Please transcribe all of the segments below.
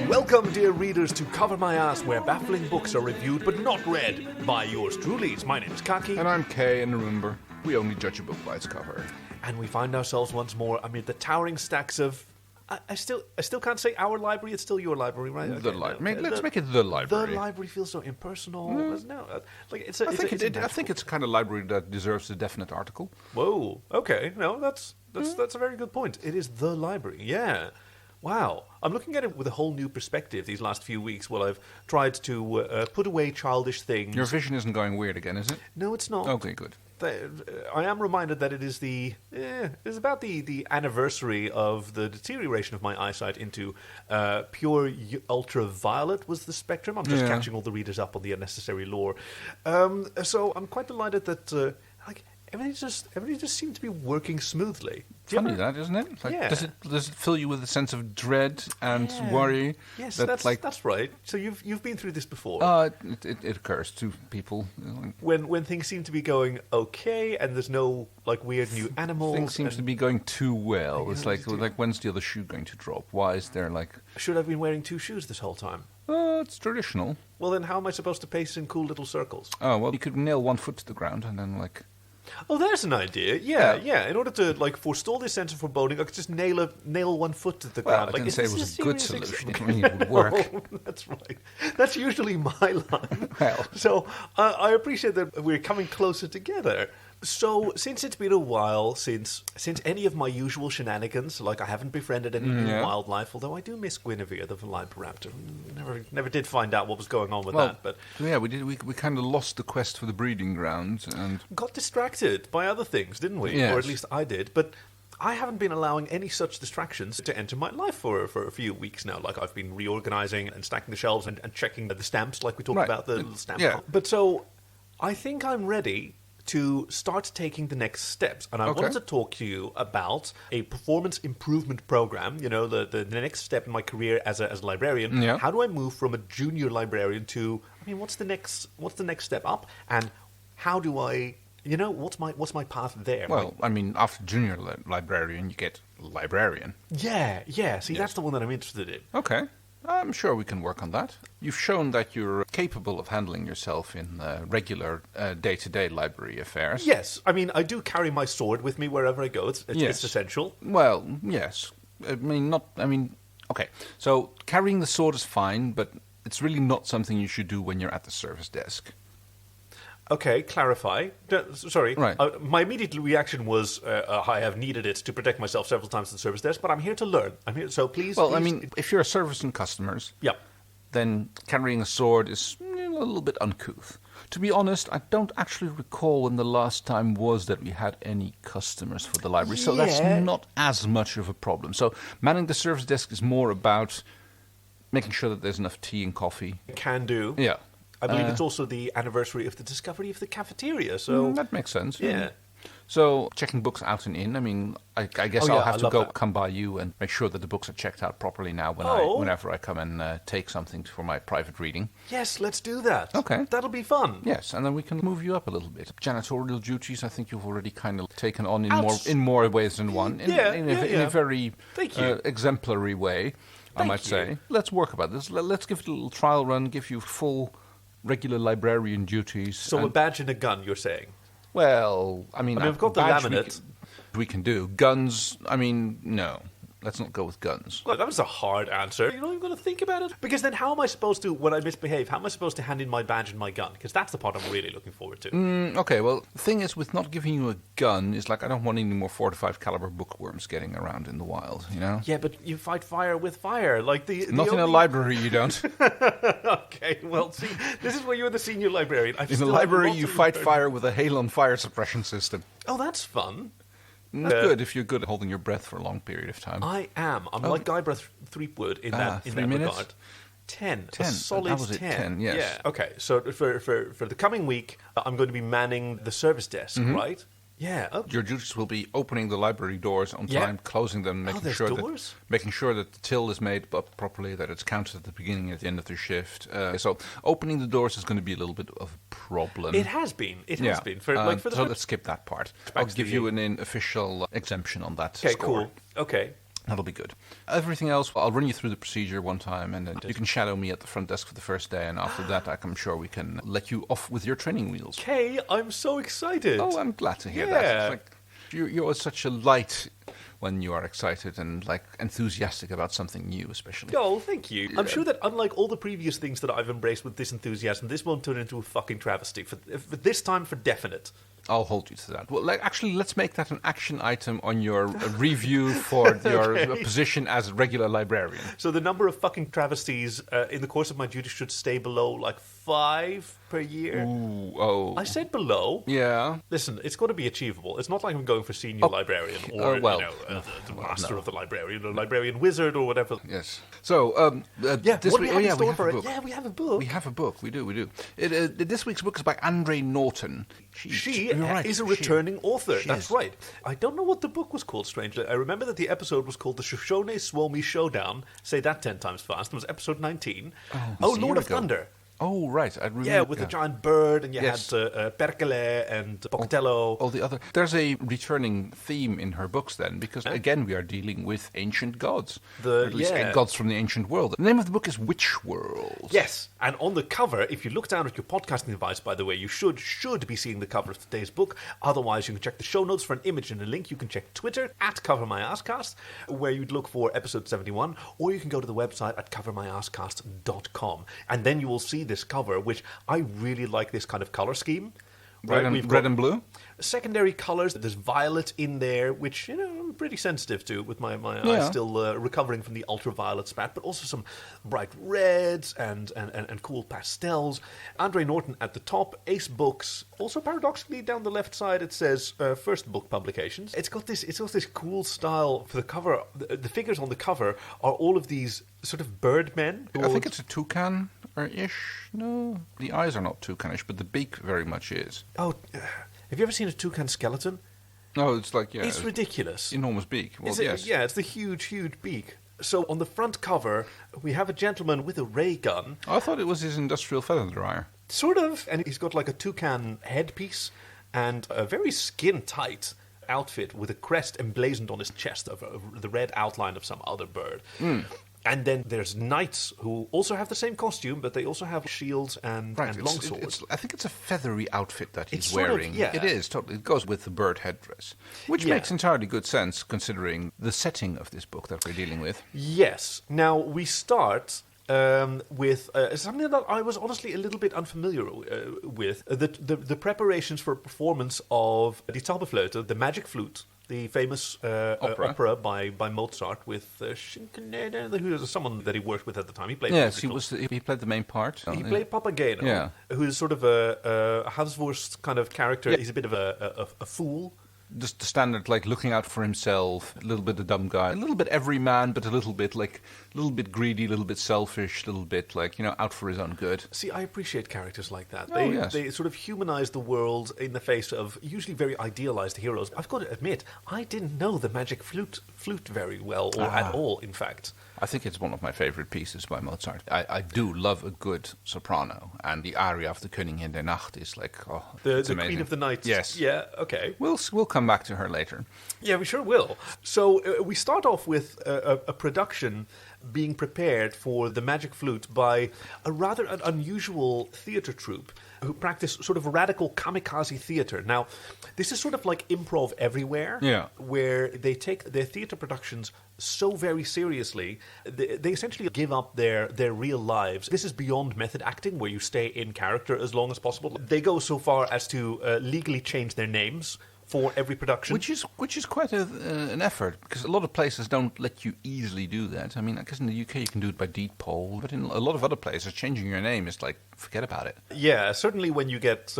Welcome, dear readers, to Cover My Ass, where baffling books are reviewed but not read by yours truly. My name is Kaki. And I'm Kay, and remember, we only judge a book by its cover. And we find ourselves once more amid the towering stacks of... I still can't say our library, it's still your library, right? Okay, The library. Let's make it the library. The library feels so impersonal. No, like it's I think it's a kind of library that deserves a definite article. Whoa, okay. No, that's a very good point. It is the library, yeah. Wow. I'm looking at it with a whole new perspective these last few weeks while I've tried to put away childish things. Your vision isn't going weird again, is it? No, it's not. Okay, good. I am reminded that it is it's about the anniversary of the deterioration of my eyesight into pure ultraviolet was the spectrum. I'm just catching all the readers up on the unnecessary lore. So I'm quite delighted that everything just seemed to be working smoothly. Funny that, isn't it? Like, yeah. Does it fill you with a sense of dread and worry? Yes, that's right. So you've been through this before. It occurs to people. When things seem to be going okay and there's no like weird new animals. Things seem to be going too well. It's like when's the other shoe going to drop? Why is there like... Should I have been wearing two shoes this whole time? It's traditional. Well, then how am I supposed to pace in cool little circles? Oh, well, you could nail one foot to the ground and then like... Oh, there's an idea. Yeah. In order to like forestall this sense of foreboding, I could just nail one foot to the ground. I didn't say it was a good solution. I mean, it would work. work. That's right. That's usually my line. Well. So I appreciate that we're coming closer together. So, since it's been a while since any of my usual shenanigans, like I haven't befriended any new wildlife, although I do miss Guinevere, the Velociraptor. Never did find out what was going on with that. But yeah, we did. We kind of lost the quest for the breeding grounds and got distracted by other things, didn't we? Yes. Or at least I did. But I haven't been allowing any such distractions to enter my life for a few weeks now. Like I've been reorganizing and stacking the shelves and checking the stamps, like we talked about the little stamp. Yeah. But so I think I'm ready to start taking the next steps. And I wanted to talk to you about a performance improvement program, the next step in my career as a librarian. Yeah. How do I move from a junior librarian to, what's the next step up? And how do I, what's my path there? Well, after junior librarian, you get librarian. Yeah. See, that's the one that I'm interested in. Okay. I'm sure we can work on that. You've shown that you're capable of handling yourself in regular day-to-day library affairs. Yes. I do carry my sword with me wherever I go. It's essential. Well, yes. Okay. So carrying the sword is fine, but it's really not something you should do when you're at the service desk. Okay, clarify. Sorry. Right. My immediate reaction was, I have needed it to protect myself several times at the service desk, but I'm here to learn. I'm here, so please... Well, please... if you're servicing customers, then carrying a sword is a little bit uncouth. To be honest, I don't actually recall when the last time was that we had any customers for the library, so that's not as much of a problem. So manning the service desk is more about making sure that there's enough tea and coffee. Can do. Yeah. I believe it's also the anniversary of the discovery of the cafeteria, so... that makes sense. Yeah. So, checking books out and in, I guess I'll have to come by you and make sure that the books are checked out properly now whenever I come and take something for my private reading. Yes, let's do that. Okay. That'll be fun. Yes, and then we can move you up a little bit. Janitorial duties, I think you've already kind of taken on in more ways than one. In a very exemplary way, I might say. Let's work about this. Let's give it a little trial run, give you full... regular librarian duties. So a badge and a gun, you're saying? Well, I've got the laminate. We can do. Guns, no. Let's not go with guns. Well, that was a hard answer. You're not even going to think about it? Because then how am I supposed to, when I misbehave, how am I supposed to hand in my badge and my gun? Because that's the part I'm really looking forward to. Okay, well, the thing is, with not giving you a gun, is like I don't want any more 45 caliber bookworms getting around in the wild, Yeah, but you fight fire with fire. Not in a library, you don't. Okay, well, see, this is where you're the senior librarian. In a library, you fight fire with a Halon fire suppression system. Oh, that's fun. That's good if you're good at holding your breath for a long period of time. I am. I'm like Guybrush Threepwood in that regard. 10. A solid 10. Yes. Yeah. Okay. So for the coming week, I'm going to be manning the service desk, right? Yeah. Oh. Your duties will be opening the library doors on time, closing them, making sure that the till is made up properly, that it's counted at the beginning and at the end of the shift. So opening the doors is going to be a little bit of a problem. It has been. So let's skip that part. I'll give you an official exemption on that score. Cool. Okay. That'll be good. Everything else, I'll run you through the procedure one time, and then you can shadow me at the front desk for the first day, and after that, I'm sure we can let you off with your training wheels. Okay, I'm so excited. Oh, I'm glad to hear that. It's like, you're such a light when you are excited and enthusiastic about something new, especially. Oh, thank you. I'm sure that unlike all the previous things that I've embraced with this enthusiasm, this won't turn into a fucking travesty. For this time, for definite. I'll hold you to that. Well, actually, let's make that an action item on your review for your position as a regular librarian. So the number of fucking travesties in the course of my duty should stay below 5 per year. Ooh, oh. I said below. Yeah. Listen, it's got to be achievable. It's not like I'm going for senior librarian or the master of the librarian or librarian wizard or whatever. Yes. So this week, we have a book. Yeah, we have a book. We have a book. We do. This week's book is by Norton. She is a returning author. That's right. I don't know what the book was called, strangely. I remember that the episode was called The Shoshone Suomi Showdown. Say that 10 times fast. It was episode 19. Lord of Thunder. Oh, right. I remember. Yeah, with the giant bird, and you had Perkele and Pocatello. All the other. There's a returning theme in her books then, because again we are dealing with ancient gods. At least gods from the ancient world. The name of the book is Witch World. Yes, and on the cover, if you look down at your podcasting device, by the way, you should be seeing the cover of today's book. Otherwise, you can check the show notes for an image and a link. You can check Twitter at CoverMyAssCast, where you'd look for episode 71, or you can go to the website at covermyasscast.com, and then you will see this cover, which I really like this kind of color scheme. Red and blue? Secondary colors. There's violet in there, which I'm pretty sensitive to with my eyes still recovering from the ultraviolet spat, but also some bright reds and cool pastels. Andre Norton at the top, Ace Books. Also, paradoxically, down the left side it says First Book Publications. It's got this cool style for the cover. The figures on the cover are all of these sort of bird men. I think it's a toucan-ish. No, the eyes are not toucanish, but the beak very much is. Oh, have you ever seen a toucan skeleton? No, it's like, it's ridiculous. Enormous beak. Well, yes. It's the huge beak. So on the front cover, we have a gentleman with a ray gun. I thought it was his industrial feather dryer. Sort of. And he's got like a toucan headpiece and a very skin-tight outfit with a crest emblazoned on his chest of the red outline of some other bird. And then there's knights who also have the same costume, but they also have shields and longswords. I think it's a feathery outfit that he's wearing. It is, totally. It goes with the bird headdress, which makes entirely good sense considering the setting of this book that we're dealing with. Yes. Now, we start with something that I was honestly a little bit unfamiliar with. The preparations for a performance of Die Zauberflöte, the magic flute, the famous opera by Mozart with who was someone that he worked with at the time. He played. Yes, he played the main part. He played Papageno, who is sort of a Hanswurst kind of character. He's a bit of a fool. Just the standard, looking out for himself, a little bit a dumb guy, a little bit everyman, but a little bit greedy, a little bit selfish, a little bit out for his own good. See, I appreciate characters like that. They sort of humanize the world in the face of usually very idealized heroes. I've got to admit, I didn't know the magic flute very well, or at all, in fact. I think it's one of my favorite pieces by Mozart. I do love a good soprano, and the aria of the Königin in der Nacht is the Queen of the Night. Yes. Yeah, okay. We'll come back to her later. Yeah, we sure will. So we start off with a production being prepared for the magic flute by a rather unusual theatre troupe who practice sort of radical kamikaze theatre. Now, this is sort of like improv everywhere, where they take their theatre productions so very seriously, they essentially give up their real lives. This is beyond method acting, where you stay in character as long as possible. They go so far as to legally change their names for every production. Which is quite an effort, because a lot of places don't let you easily do that. I mean, I guess in the UK you can do it by deed poll, but in a lot of other places, changing your name is forget about it. Yeah, certainly when you get,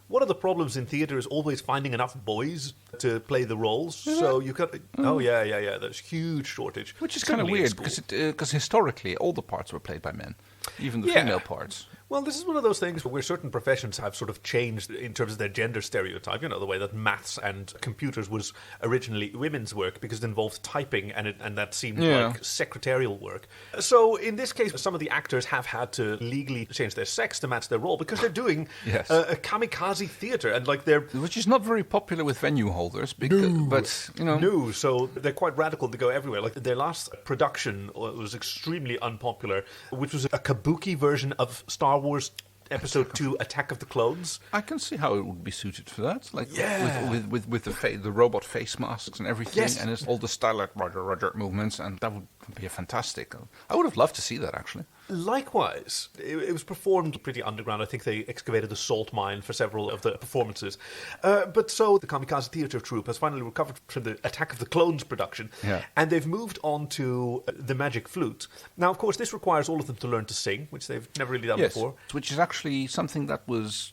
one of the problems in theatre is always finding enough boys to play the roles. Mm-hmm. So you got, there's huge shortage. Which is kind of weird, because historically all the parts were played by men, even the female parts. Well, this is one of those things where certain professions have sort of changed in terms of their gender stereotype. You know, the way that maths and computers was originally women's work because it involved typing and that seemed like secretarial work. So in this case, some of the actors have had to legally change their sex to match their role because they're doing a kamikaze theatre, and like which is not very popular with venue holders. But you know, no. So they're quite radical. They go everywhere. Like their last production was extremely unpopular, which was a kabuki version of Star Wars Episode 2, Attack of the Clones. I can see how it would be suited for that, like with the robot face masks and everything, and it's all the stylish Roger movements, and that would be fantastic. I would have loved to see that, actually. Likewise, it was performed pretty underground. I think they excavated a salt mine for several of the performances. But so the Kamikaze Theatre Troupe has finally recovered from the Attack of the Clones production, and they've moved on to the Magic Flute. Now, of course, this requires all of them to learn to sing, which they've never really done before. Which is actually something that was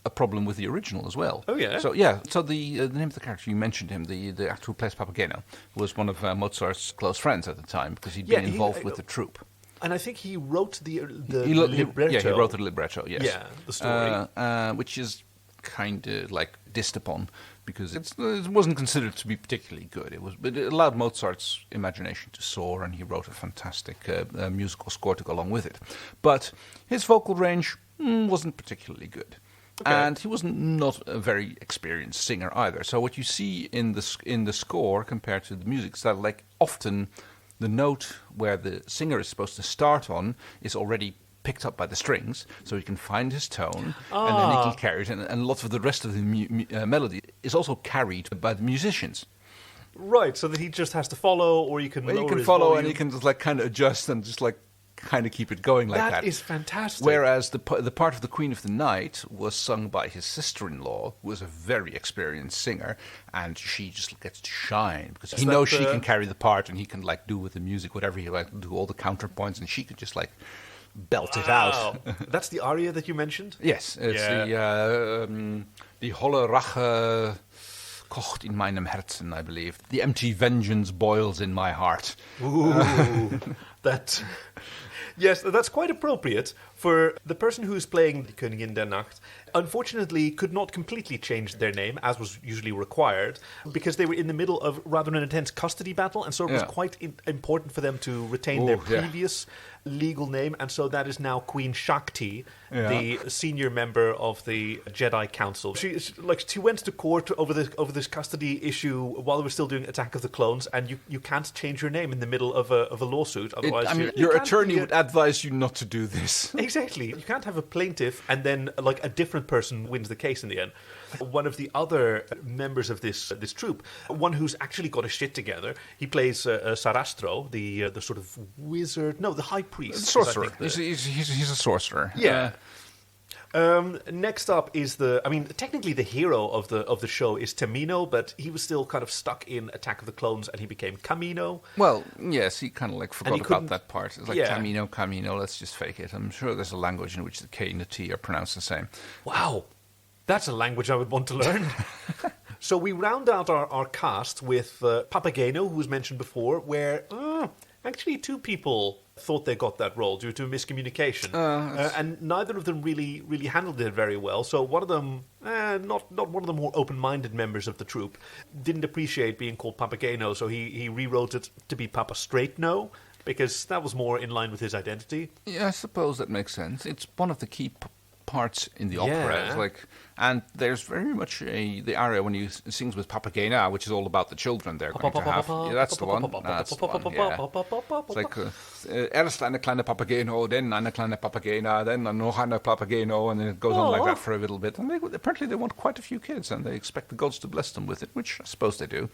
a problem with the original as well. Oh, yeah? So the name of the character, you mentioned him, the actor who plays Papageno, was one of Mozart's close friends at the time, because he'd been involved with the troupe. And I think he wrote the libretto. Yeah, he wrote the libretto, yes. Yeah, the story. Which is kind of like dissed upon, because it wasn't considered to be particularly good. But it allowed Mozart's imagination to soar, and he wrote a fantastic musical score to go along with it. But his vocal range wasn't particularly good. Okay. And he was not a very experienced singer either. So what you see in the score compared to the music is that, like, often the note where the singer is supposed to start on is already picked up by the strings, so he can find his tone, and then he can carry it. And a lot of the rest of the melody is also carried by the musicians. Right, so that he just has to follow, or you can lower his volume. Follow, and he can just like kind of adjust and just like kind of keep it going like that. That is fantastic. Whereas the part of the Queen of the Night was sung by his sister-in-law, who was a very experienced singer, and she just gets to shine because he knows she can carry the part, and he can like do with the music whatever he like, do all the counterpoints, and she could just like belt it out. That's the aria that you mentioned? Yes, it's the Holle Rache kocht in meinem Herzen, I believe. The empty vengeance boils in my heart. Ooh, that... Yes, that's quite appropriate for the person who's playing the Königin der Nacht. Unfortunately, could not completely change their name, as was usually required, because they were in the middle of rather an intense custody battle, and so it was quite important for them to retain their previous legal name, and so that is now Queen Shakti, the senior member of the Jedi Council. She went to court over this custody issue while they were still doing Attack of the Clones, and you can't change your name in the middle of a lawsuit. Otherwise, your attorney would advise you not to do this. Exactly. You can't have a plaintiff and then like a different person wins the case in the end. One of the other members of this troupe, one who's actually got his shit together, he plays Sarastro, the sort of wizard, no, the high priest. Sorcerer. He's a sorcerer. Yeah. Next up is technically the hero of the show is Tamino, but he was still kind of stuck in Attack of the Clones, and he became Camino. Well, yes, he kind of like forgot about that part. It's like Camino, let's just fake it. I'm sure there's a language in which the K and the T are pronounced the same. Wow, that's a language I would want to learn. So we round out our cast with Papageno, who was mentioned before, where actually two people thought they got that role due to miscommunication, and neither of them really handled it very well. So one of them, not one of the more open-minded members of the troupe, didn't appreciate being called Papageno, so he rewrote it to be Papa Straight No, because that was more in line with his identity. Yeah, I suppose that makes sense. It's one of the key parts in the opera. It's like, and there's very much the aria when he sings with Papagena, which is all about the children they're going to have. Yeah, that's the one. That's the one, yeah. It's like erst eine kleine Papageno, then eine kleine Papagena, then noch eine Papageno, and then it goes on like that for a little bit. And apparently they want quite a few kids, and they expect the gods to bless them with it, which I suppose they do.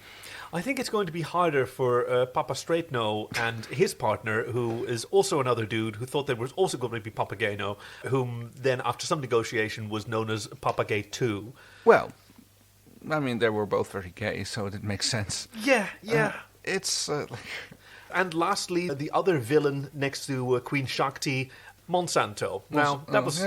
I think it's going to be harder for Papa Straightno and his partner, who is also another dude who thought there was also going to be Papageno, whom then, after some negotiation, was known as Papagay 2. Well, I mean, they were both very gay, so it makes sense. Yeah. It's... And lastly, the other villain next to Queen Shakti, Monsanto. Now, that was...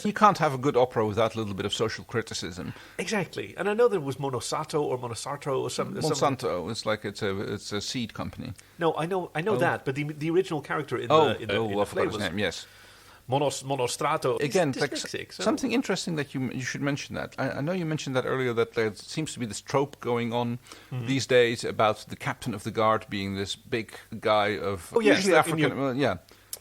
You can't have a good opera without a little bit of social criticism. Exactly. And I know there was Monosarto or something. Monsanto, it's like it's a seed company. No, I know that, but the original character in the play was... name, yes. Monostrato. Again, He's dyslexic, so. something interesting that you should mention that. I know you mentioned that earlier, that there seems to be this trope going on these days about the captain of the guard being this big guy of usually African.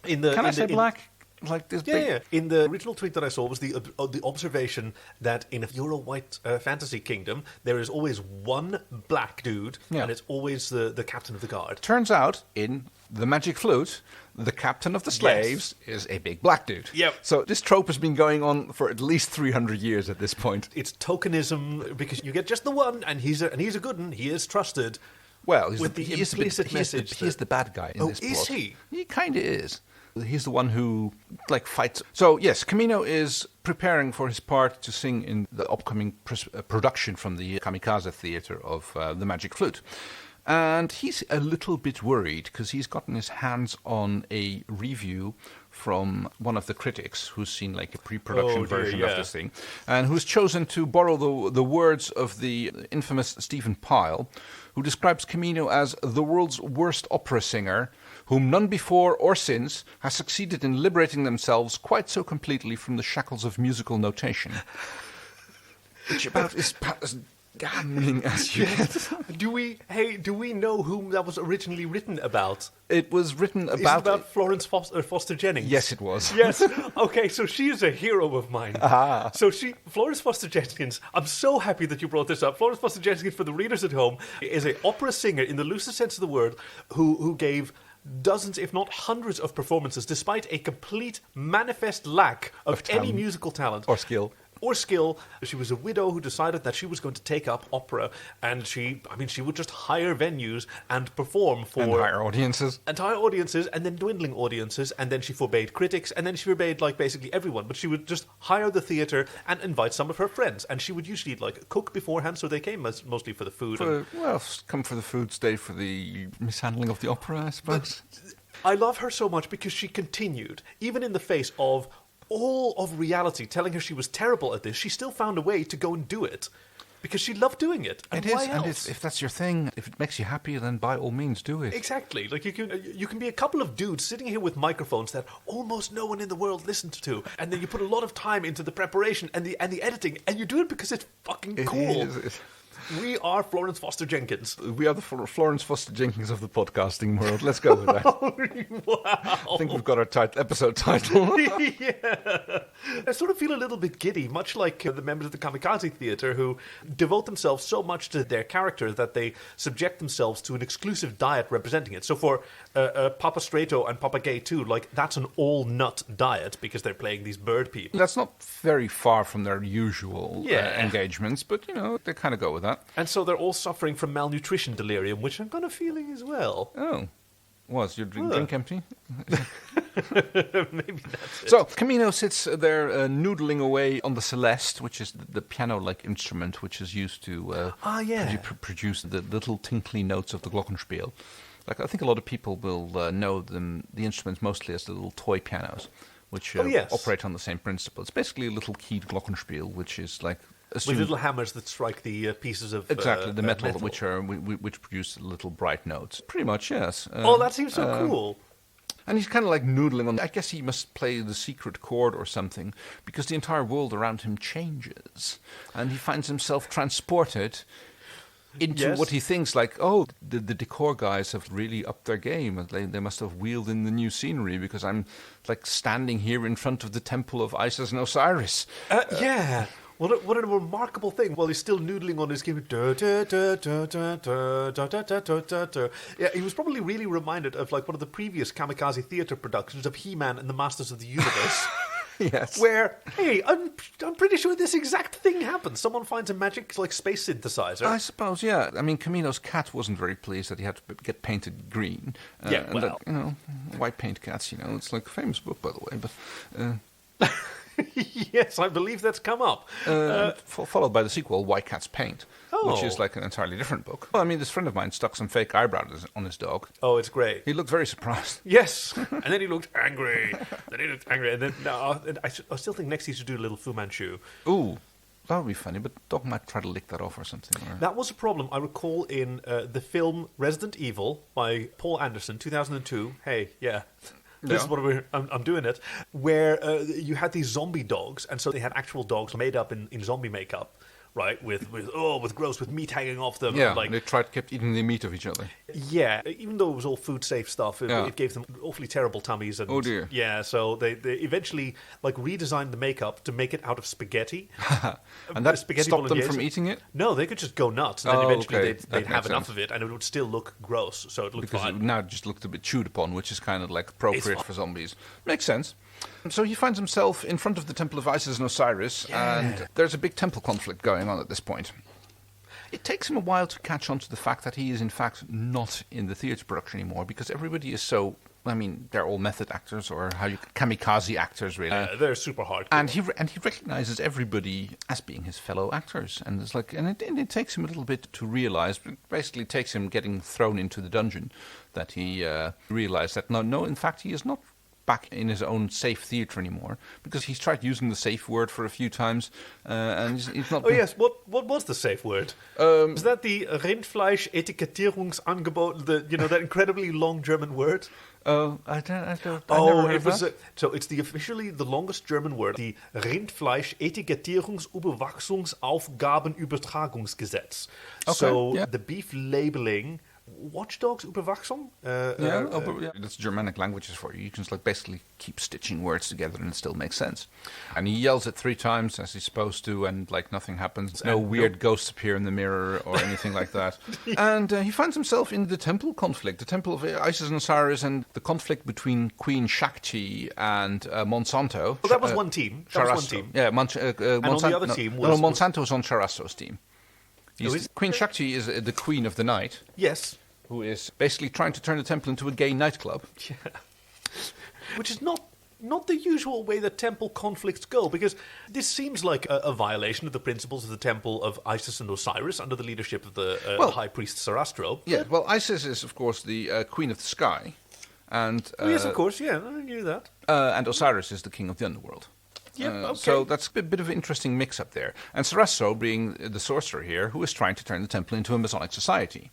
Can I say black? Like this big... In the original tweet that I saw was the observation that in a Euro white fantasy kingdom, there is always one black dude, and it's always the captain of the guard. Turns out, in The Magic Flute, the captain of the slaves is a big black dude. Yep. So this trope has been going on for at least 300 years at this point. It's tokenism, because you get just the one, and he's a good one. He is trusted. Well, with the implicit message. He is the bad guy in this plot. Oh, is he? He kind of is. He's the one who, fights. So, yes, Camino is preparing for his part to sing in the upcoming production from the Kamikaze Theatre of The Magic Flute. And he's a little bit worried because he's gotten his hands on a review from one of the critics who's seen a pre-production version of this thing, and who's chosen to borrow the words of the infamous Stephen Pyle, who describes Camino as the world's worst opera singer, whom none before or since has succeeded in liberating themselves quite so completely from the shackles of musical notation. Which about is as damning as you get. Do we know whom that was originally written about? It was written about... Is it about Florence Foster Jennings? Yes, it was. Yes. Okay, so she is a hero of mine. So Florence Foster Jennings, I'm so happy that you brought this up. Florence Foster Jennings, for the readers at home, is an opera singer in the loosest sense of the word who gave dozens, if not hundreds, of performances, despite a complete manifest lack of any musical talent. Or skill. She was a widow who decided that she was going to take up opera, and she would just hire venues and perform for entire audiences, and then dwindling audiences, and then she forbade critics, and then she forbade basically everyone. But she would just hire the theatre and invite some of her friends, and she would usually cook beforehand, so they came mostly for the food. Come for the food, stay for the mishandling of the opera, I suppose. But I love her so much because she continued, even in the face of all of reality telling her she was terrible at this, she still found a way to go and do it because she loved doing it. And why else? And if that's your thing, if it makes you happy, then by all means do it. Exactly. You can be a couple of dudes sitting here with microphones that almost no one in the world listens to, and then you put a lot of time into the preparation and the editing, and you do it because it's fucking cool. We are Florence Foster Jenkins. We are the Florence Foster Jenkins of the podcasting world. Let's go with that. Wow. I think we've got our episode title. Yeah. I sort of feel a little bit giddy, much like the members of the Kamikaze Theatre who devote themselves so much to their character that they subject themselves to an exclusive diet representing it. So for Papastrato and Papageno too, that's an all-nut diet because they're playing these bird people. That's not very far from their usual engagements, but, they kind of go with that. And so they're all suffering from malnutrition delirium, which I'm kind of feeling as well. Oh. Was your drink empty? Maybe that's it. So, Camino sits there noodling away on the celeste, which is the piano-like instrument which is used to produce the little tinkly notes of the Glockenspiel. I think a lot of people will know the instruments mostly as the little toy pianos, which operate on the same principle. It's basically a little keyed Glockenspiel, which is with little hammers that strike the pieces of the metal. which produce little bright notes. Pretty much, yes. That seems so cool. And he's kind of noodling on. I guess he must play the secret chord or something because the entire world around him changes, and he finds himself transported into what he thinks the decor guys have really upped their game. They must have wheeled in the new scenery because I'm standing here in front of the temple of Isis and Osiris. Yeah. What a remarkable thing. While he's still noodling on his keyboard. Yeah, he was probably really reminded of one of the previous Kamikaze Theatre productions of He-Man and the Masters of the Universe. Yes. Where, hey, I'm pretty sure this exact thing happens. Someone finds a magic space synthesizer. I suppose, yeah. I mean, Camino's cat wasn't very pleased that he had to get painted green. White paint cats, it's a famous book, by the way, but... Yes, I believe that's come up. Followed by the sequel, White Cats Paint, which is an entirely different book. Well, I mean, this friend of mine stuck some fake eyebrows on his dog. Oh, it's great. He looked very surprised. Yes, and then he looked angry. And then I still think next he should do a little Fu Manchu. Ooh. That would be funny, but dog might try to lick that off or something. That was a problem I recall in the film Resident Evil by Paul Anderson, 2002. Hey, yeah. this is what I'm doing it, where you had these zombie dogs, and so they had actual dogs made up in zombie makeup. Right, with meat hanging off them. Yeah, and they kept eating the meat of each other. Yeah, even though it was all food safe stuff, it gave them awfully terrible tummies. And, oh dear. Yeah, so they eventually redesigned the makeup to make it out of spaghetti. And that spaghetti stopped them bolognese. from eating it? No, they could just go nuts, and then eventually they'd have enough sense. of it, and it would still look gross. So it looked because fine. It now just looked a bit chewed upon, which is kind of like appropriate for zombies. Makes sense. So he finds himself in front of the temple of Isis and Osiris, and there's a big temple conflict going on at this point. It takes him a while to catch on to the fact that he is in fact not in the theatre production anymore, because everybody is so... I mean, they're all method actors, or kamikaze actors, really. They're super hardcore. And he recognizes everybody as being his fellow actors, and it's like, and it takes him a little bit to realize. Basically, it takes him getting thrown into the dungeon that he realized that no, in fact, he is not back in his own safe theatre anymore, because he's tried using the safe word for a few times, and he's not... Oh yes, what was the safe word? Is that the Rindfleisch-Etikettierungsangebot, that incredibly long German word? I don't. Oh, it was. So it's officially the longest German word, the Rindfleisch-Etikettierungsüberwachungsaufgabenübertragungsgesetz. Okay, so the beef labeling. Watchdogs Überwachung? That's Germanic languages for you. You can just basically keep stitching words together and it still makes sense. And he yells it 3 times as he's supposed to, and nothing happens. No weird ghosts appear in the mirror or anything like that. And he finds himself in the temple conflict, the temple of Isis and Osiris, and the conflict between Queen Shakti and Monsanto. Well, that was one team. That was one team. Yeah, and on the other team was... No, Monsanto was on Charastro's team. Queen Shakti is the queen of the night. Yes. Who is basically trying to turn the temple into a gay nightclub. Yeah. Which is not the usual way that temple conflicts go, because this seems like a violation of the principles of the temple of Isis and Osiris under the leadership of the high priest Sarastro. Yeah, well, Isis is, of course, the queen of the sky. And yes, of course, yeah, I knew that. And Osiris is the king of the underworld. Okay. So that's a bit of an interesting mix-up there. And Sarastro being the sorcerer here, who is trying to turn the temple into a Masonic society.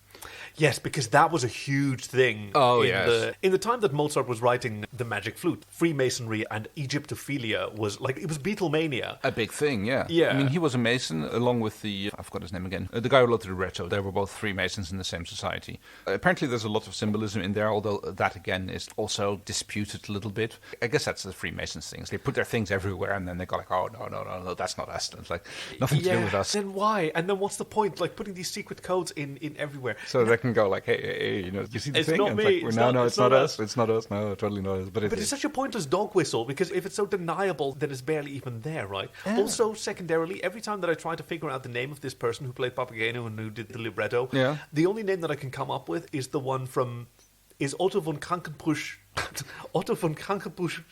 Yes, because that was a huge thing. In the time that Mozart was writing the Magic Flute, Freemasonry and Egyptophilia was it was Beatlemania. A big thing, yeah. Yeah. I mean, he was a Mason along with I forgot his name again, the guy who wrote the libretto. They were both Freemasons in the same society. Apparently there's a lot of symbolism in there, although that again is also disputed a little bit. I guess that's the Freemasons things. They put their things everywhere and then they go oh, no, that's not us. And it's nothing to do with us. Then why? And then what's the point? Putting these secret codes in everywhere. So they can go hey, you see the it's thing? Not me. It's not us. It's not us. No, totally not us. But it's such a pointless dog whistle, because if it's so deniable, then it's barely even there, right? Yeah. Also, secondarily, every time that I try to figure out the name of this person who played Papageno and who did the libretto, the only name that I can come up with is the one from... is Otto von Krankenbusch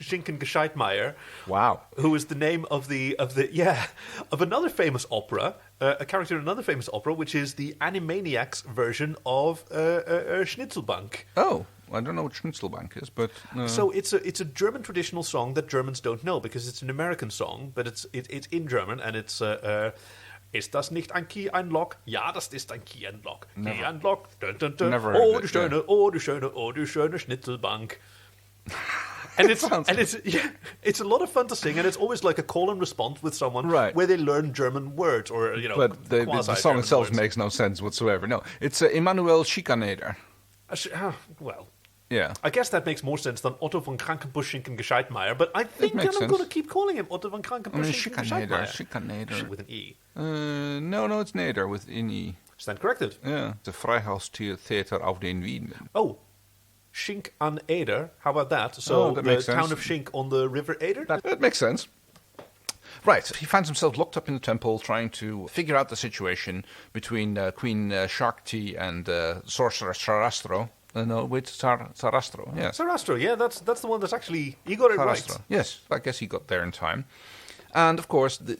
Schinken-Gescheitmeier. Wow. Who is the name of another famous opera, a character in another famous opera, which is the Animaniacs version of Schnitzelbank. Oh, I don't know what Schnitzelbank is, but... So it's a German traditional song that Germans don't know, because it's an American song, but it's in German, and it's... Ist das nicht ein Key, ein Lock? Ja, das ist ein Key, ein Lock. Key, ein Lock. Dun, dun, dun. Never Oh, du schöne, oh, du schöne Schnitzelbank. And it's a lot of fun to sing, and it's always like a call and response with someone where they learn German words, or But the song itself makes no sense whatsoever. No, it's Emanuel Schikaneder. Well... Yeah. I guess that makes more sense than Otto von Krankenbusch-Schinken-Gescheitmeier, but I think I'm going to keep calling him Otto von Krankenbusch-Schinken-Gescheitmeier. Schikaneder. With an E. No, it's Neder with an E. Stand corrected. Yeah. The Freihaustheater auf den Wien. Oh. Schink an Eder. How about that? So the town of Schink on the River Eder? That makes sense. Right. He finds himself locked up in the temple trying to figure out the situation between Queen Shakti and Sorcerer Sarastro. Sarastro, yes. Sarastro, yeah, that's the one that's actually... You got it Sarastro. right. Yes, I guess he got there in time. And, of course, the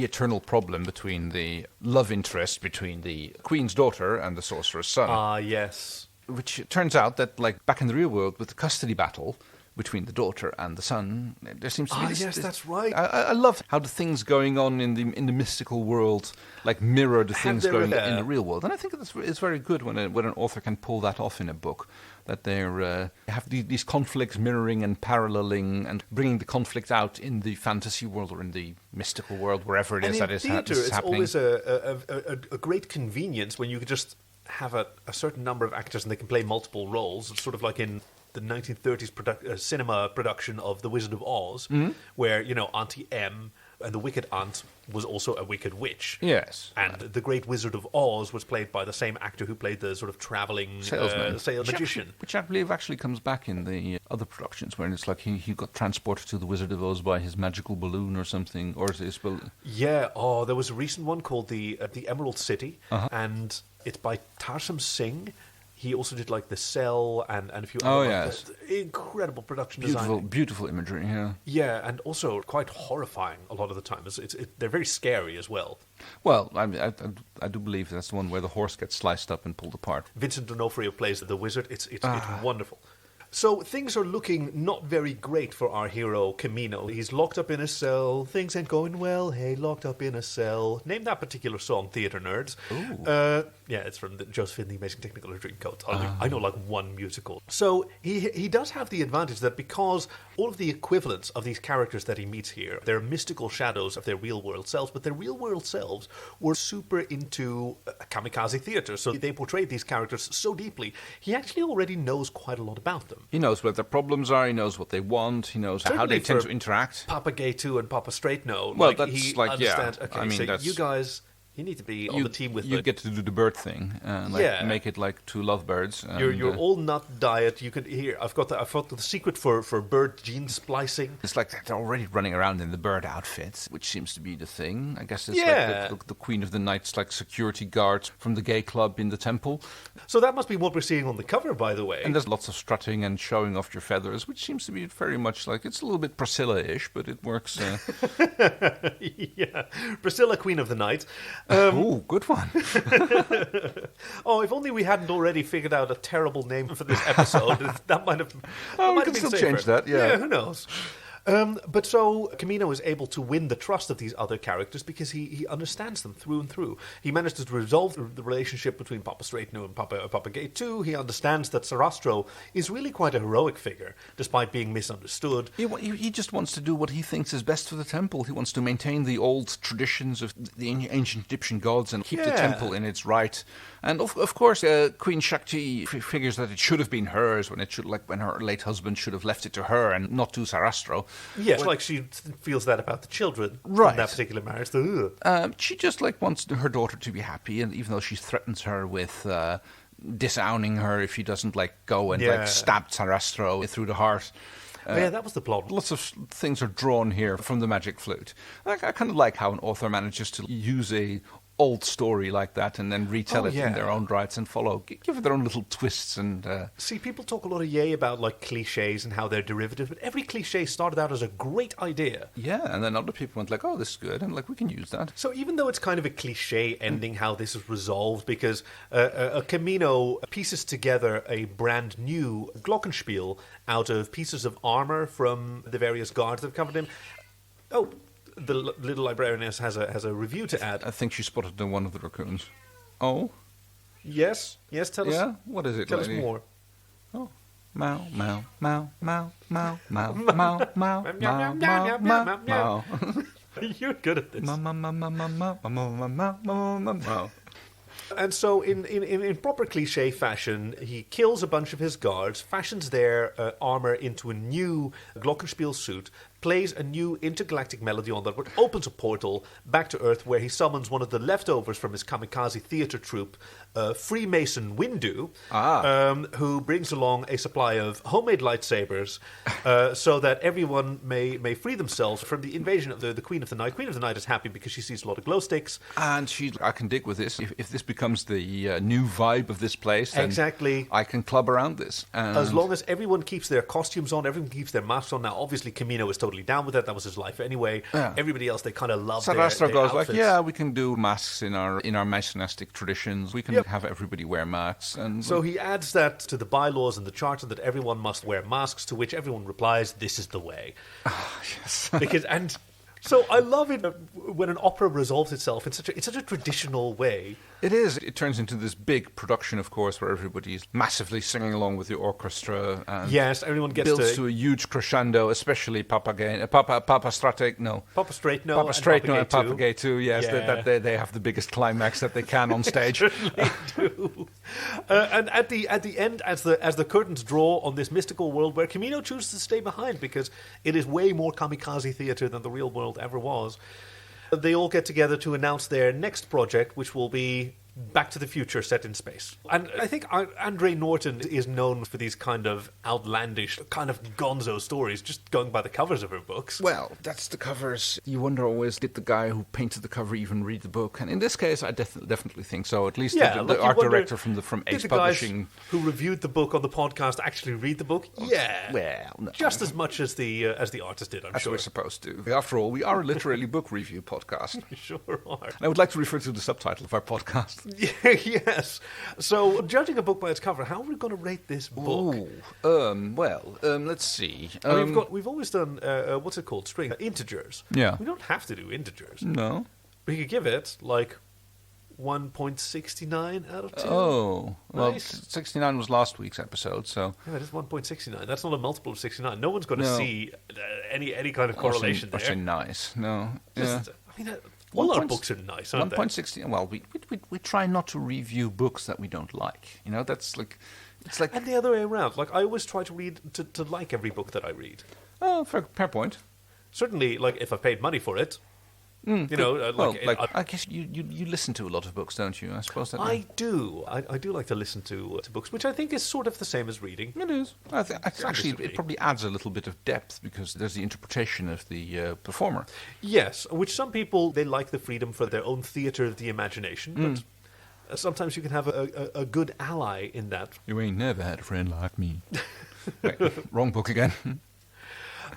eternal problem between the love interest between the queen's daughter and the sorcerer's son. Yes. Which turns out that, back in the real world with the custody battle, between the daughter and the son. There seems to be this, yes, that's right. I love how the things going on in the mystical world like mirror the things going in the real world, and I think it's very good when an author can pull that off in a book. That they have these conflicts mirroring and paralleling and bringing the conflict out in the fantasy world or in the mystical world, wherever it is that is happening. It's always a great convenience when you could just have a certain number of actors and they can play multiple roles. It's sort of like in the 1930s cinema production of The Wizard of Oz, where, Auntie M and the Wicked Aunt was also a wicked witch. Yes. And the Great Wizard of Oz was played by the same actor who played the sort of traveling salesman, magician. Which I believe actually comes back in the other productions, where it's like he got transported to the Wizard of Oz by his magical balloon or something, or his balloon. Yeah. There was a recent one called the Emerald City, and it's by Tarsem Singh. He also did like The Cell and a few other incredible production design. Beautiful imagery, yeah. Yeah, and also quite horrifying a lot of the time. They're very scary as well. Well, I do believe that's the one where the horse gets sliced up and pulled apart. Vincent D'Onofrio plays the wizard. It's wonderful. So things are looking not very great for our hero, Camino. He's locked up in a cell. Things ain't going well. Hey, locked up in a cell. Name that particular song, theater nerds. Yeah, it's from Josephine the Amazing Technicolor Dreamcoat. I know like one musical. So he does have the advantage that because all of the equivalents of these characters that he meets here, they're mystical shadows of their real-world selves, but their real-world selves were super into kamikaze theater. So they portrayed these characters so deeply, he actually already knows quite a lot about them. He knows what their problems are, he knows what they want, he knows how they tend to interact. Papa Gay 2 and Papa Straight No. Well, he understands, okay, I mean, so you guys... You need to be on the team with you get to do the bird thing, make it like two lovebirds. You're all nut diet. You can I've got the secret for bird gene splicing. It's like they're already running around in the bird outfits, which seems to be the thing. I guess it's like the Queen of the Night's like security guards from the gay club in the temple. So that must be what we're seeing on the cover, by the way. And there's lots of strutting and showing off your feathers, which seems to be very much like it's a little bit Priscilla-ish, but it works. Yeah, Priscilla, Queen of the Night. Good one. If only we hadn't already figured out a terrible name for this episode. That might have. We can still change that. Yeah, who knows? But so Camino is able to win the trust of these other characters because he understands them through and through. He manages to resolve the relationship between Papa Straight No and Papa Gay 2. He understands that Sarastro is really quite a heroic figure, despite being misunderstood. He just wants to do what he thinks is best for the temple. He wants to maintain the old traditions of the ancient Egyptian gods and keep the temple in its right. And of course, Queen Shakti figures that it should have been hers when her late husband should have left it to her and not to Sarastro. Yes, like she feels that about the children from that particular marriage. She just wants her daughter to be happy, and even though she threatens her with disowning her if she doesn't go and stab Sarastro through the heart. That was the plot. Lots of things are drawn here from the magic flute. I kind of like how an author manages to use a old story like that and then retell it in their own rights and give it their own little twists and See, people talk a lot of about cliches and how they're derivative, but every cliche started out as a great idea. Yeah, and then other people went oh, this is good, and we can use that. So even though it's kind of a cliche ending how this is resolved, because Camino pieces together a brand new Glockenspiel out of pieces of armor from the various guards that have covered him. The little librarianess has a review to add. I think she spotted one of the raccoons. Oh? Yes, tell us. Yeah? What is it, Tell lady? us more. Oh. Meow, meow, meow, meow, meow, meow, meow, meow, meow, meow, meow, meow. You're good at this. Meow, meow, meow, meow, meow, meow, meow, meow, meow. And so in proper cliche fashion, he kills a bunch of his guards, fashions their armor into a new Glockenspiel suit, plays a new intergalactic melody on that, which opens a portal back to Earth where he summons one of the leftovers from his kamikaze theater troupe, Freemason Windu, who brings along a supply of homemade lightsabers so that everyone may free themselves from the invasion of the Queen of the Night. Queen of the Night is happy because she sees a lot of glow sticks. And I can dig with this. If this becomes the new vibe of this place, then exactly. I can club around this. As long as everyone keeps their costumes on, everyone keeps their masks on. Now, obviously, Camino is totally totally down with it. That was his life anyway. Yeah. Everybody else, they kind of love Sarastro goes outfits. like, yeah, we can do masks in our Masonastic traditions. We can have everybody wear masks. And so he adds that to the bylaws and the charter that everyone must wear masks, to which everyone replies, this is the way. Yes. So I love it when an opera resolves itself in such a traditional way. It is. It turns into this big production, of course, where everybody's massively singing along with the orchestra. And yes, everyone gets builds to a huge crescendo, especially Papageno, Papa Straightno and Papageno. Yes, yeah. they have the biggest climax that they can on stage. Certainly do. And at the end, as the curtains draw on this mystical world where Camino chooses to stay behind because it is way more kamikaze theater than the real world ever was, they all get together to announce their next project, which will be Back to the Future set in space. And I think Andre Norton is known for these kind of outlandish, kind of gonzo stories, just going by the covers of her books. Well, that's the covers. You wonder always, did the guy who painted the cover even read the book? And in this case, I definitely think so. At least the art director from Ace Publishing. Guys who reviewed the book on the podcast actually read the book? Yeah. Well, no. Just as much as the artist did, I'm as sure. We're supposed to. After all, we are a literary book review podcast. We sure are. And I would like to refer to the subtitle of our podcast. Yes. So, judging a book by its cover, how are we going to rate this book? Let's see. We've always done what's it called? String integers. Yeah. We don't have to do integers. No. We could give it like 1.69 out of 2. Oh, well, nice. 69 was last week's episode, so yeah, it is 1.69. That's not a multiple of 69. No one's going to see any kind of correlation there. Or say nice. No. Just, I mean. All our books are nice, aren't they? 1.16. Well, we try not to review books that we don't like. You know, that's like it's like. And the other way around. Like I always try to read to like every book that I read. Oh, fair point. Certainly, like if I paid money for it. I guess you listen to a lot of books, don't you? I suppose that. I do. I do like to listen to books, which I think is sort of the same as reading. It is. It probably adds a little bit of depth because there's the interpretation of the performer. Yes, which some people, they like the freedom for their own theatre of the imagination, but sometimes you can have a good ally in that. You ain't never had a friend like me. Wait, wrong book again.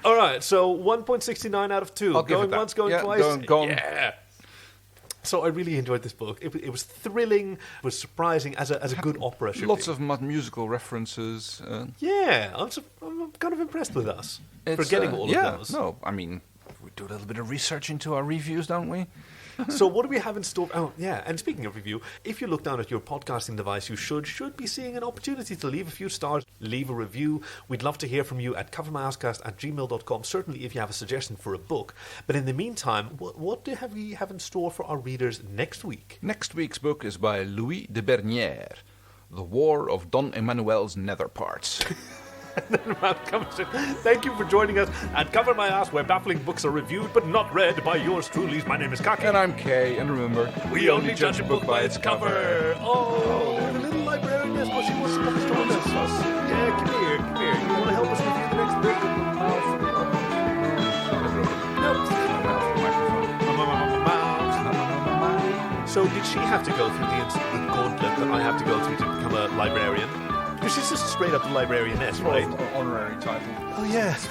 All right, so 1.69 out of 2. Going once, going twice. Going. Yeah. So I really enjoyed this book. It was thrilling, it was surprising as a good opera should be. Lots of musical references. Yeah, I'm kind of impressed with us for getting all of those. No, I mean, we do a little bit of research into our reviews, don't we? So what do we have in store? Oh, yeah, and speaking of review, if you look down at your podcasting device, you should be seeing an opportunity to leave a few stars, leave a review. We'd love to hear from you at covermyhousecast@gmail.com, certainly if you have a suggestion for a book. But in the meantime, what do we have in store for our readers next week? Next week's book is by Louis de Bernière, The War of Don Emmanuel's Nether Parts. Thank you for joining us at Cover My Ass, where baffling books are reviewed but not read by yours truly. My name is Kaki. And I'm Kay, and remember, we only judge a book by its cover. Oh, the little librarianess. Oh, she wants to come join us. Yeah, come here. You want to help us review the next book? So did she have to go through the gauntlet that I have to go through to become a librarian? Because she's just straight up the librarianess, right? Honorary title. Oh, yes.